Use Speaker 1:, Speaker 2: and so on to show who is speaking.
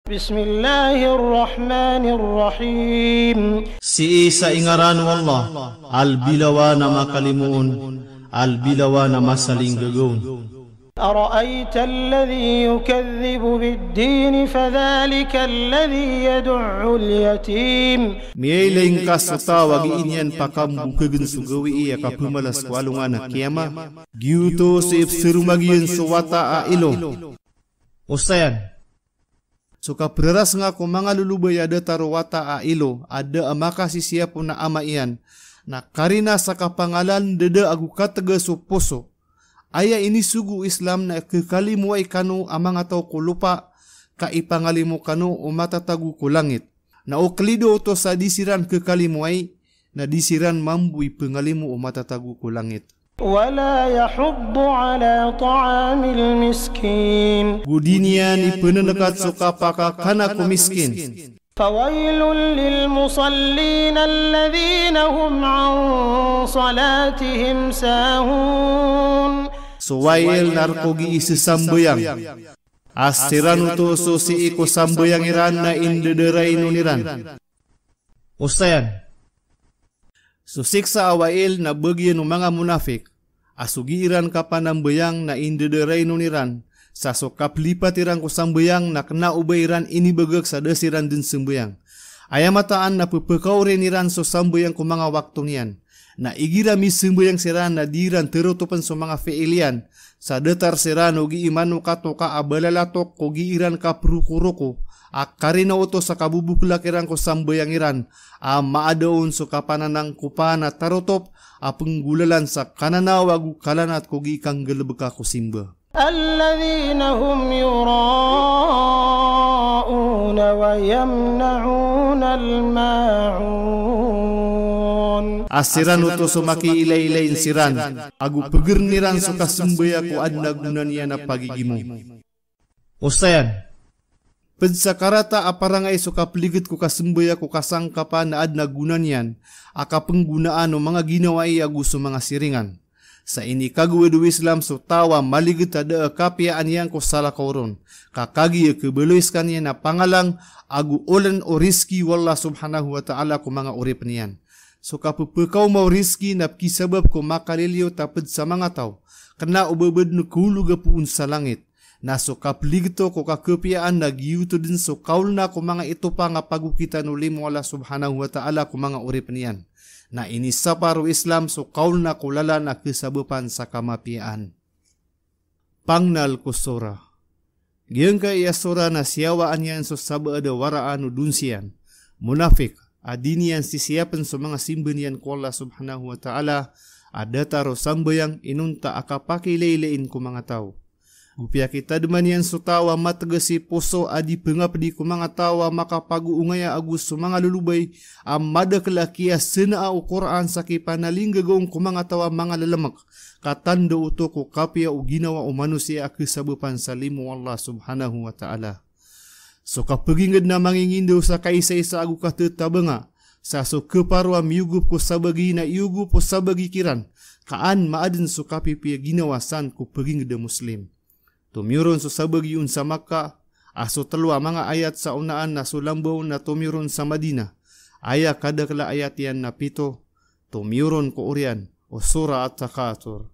Speaker 1: Bismillahirrahmanirrahim.
Speaker 2: Si isa ingaran wallah, albilawa na makalimuon, albilawa na masaling gagawin.
Speaker 1: أرأيت الذي يكذب بالدين فذلك الذي يدع اليتيم.
Speaker 2: Miailing kasuta wagi inyan pakambukagan sugawi iya kapumalas walungan na kiyama. Giuto sa ipsirumagiyan suwata a ilo. Ustayan. Suka pereras nga kung mga lulubay ada taruwata a ilo, ada amakasi siya po na ama iyan, na karina sa kapangalan dada agu kataga so poso. Aya ini sugu Islam na kekalimu ay kanu amang ataw kulupa, kaipangalimu kanu umatatagu ku langit. Na uklido to sa disiran kekalimu ay, na disiran mambui pengalimu umatatagu ku langit.
Speaker 1: Wala yahuddu ala ta'amil miskin.
Speaker 2: Gudinya ni penenekat suka paka kana ku miskin.
Speaker 1: Fawailul lil musallin alladhina hum an salatihim sahun.
Speaker 2: Suwail narkogi isi sambayang. Asiran utuso si iko sambayang iran na indederay nuniran. Ustayan. Susiksa awail na bagian ng mga munafik, asugiran ka panambayang na indederay nuniran, sa sokap lipat irang kusambayang na kena ubayran ini bagag sa desiran din sembayang. Ayamataan na pupekaw rin iran so sambayang ku mga waktu niyan, na igirami sembayang siran na diran terutupan so mga feilian, sa detar siran ugi imanu kato ka abalalatok kugi iran ka prukuruko, akarina uto sa kabubukla kirang ko sambayang iran, maadaon so kapananang kupana tarotop, penggulalan sa kananawagu kalanat kugi ikang gelebeka kusimba.
Speaker 1: Alladhina hum yura'una wa yamna'una al-ma'un.
Speaker 2: Asiran uto so maki ilay-ilayin siran, agu pegirniran so kasumbaya ku adna gunanya na pagigimu. Ustayan. Pensakarata aparangay so kapligit ko kasumbaya ko kasangka pa na adna gunanyan, aka penggunaan o mga ginawa iagu so mga siringan. Sa ini kagwedu Islam so tawa maligit ada kapiaan yang ko salah kauron, kakagi kebeluiskan niya na pangalang agu olen o rizki wallah subhanahu wa ta'ala ko mga urip niyan. So kapupekaw mau rizki na kisabab ko makaliliyo tapad sa mga tao, kena ubabad no kuluga puun sa langit. Na so kapligto ko kakepiaan na giyuto din so kaul na ko mga ito pa nga pagukita nulim wala subhanahu wa ta'ala ko mga urip niyan. Na ini saparu Islam so kaul na kulala na kesabupan sa kamapiaan. Pangnal ko sura. Giyang ka iya sura na siyawaan yan so saba ada waraan o dunsiyan. Munafik, adinian sisiyapan so mga simbanian ko Allah subhanahu wa ta'ala, ada taro sambayang inunta akapakilailain ko mga tao. Upya kita demanian sutawa matagasi poso adi pengapdi ku mga tawa makapagu ungaya agus su mga lulubay amada kelakia sena au Quran saki panaling gagawng ku mga tawa mga lalamak katando uto ku kapia u ginawa u manusia kesabupan salimu Allah subhanahu wa ta'ala. So kapagingad na mangingindo sa kaisa-isa agu katetabanga sa so keparwa miugup ku sabagi na iugup ku sabagi kiran kaan maadin so kapipia ginawa san ku pagingad muslim. Tumiron so sabagi un sa Makkah, aso telua mga ayat sa unaan na sulambaw na tumiron sa Madina. Aya kadakla ayat yan na pito, tumiron ko urian o sura at takatur.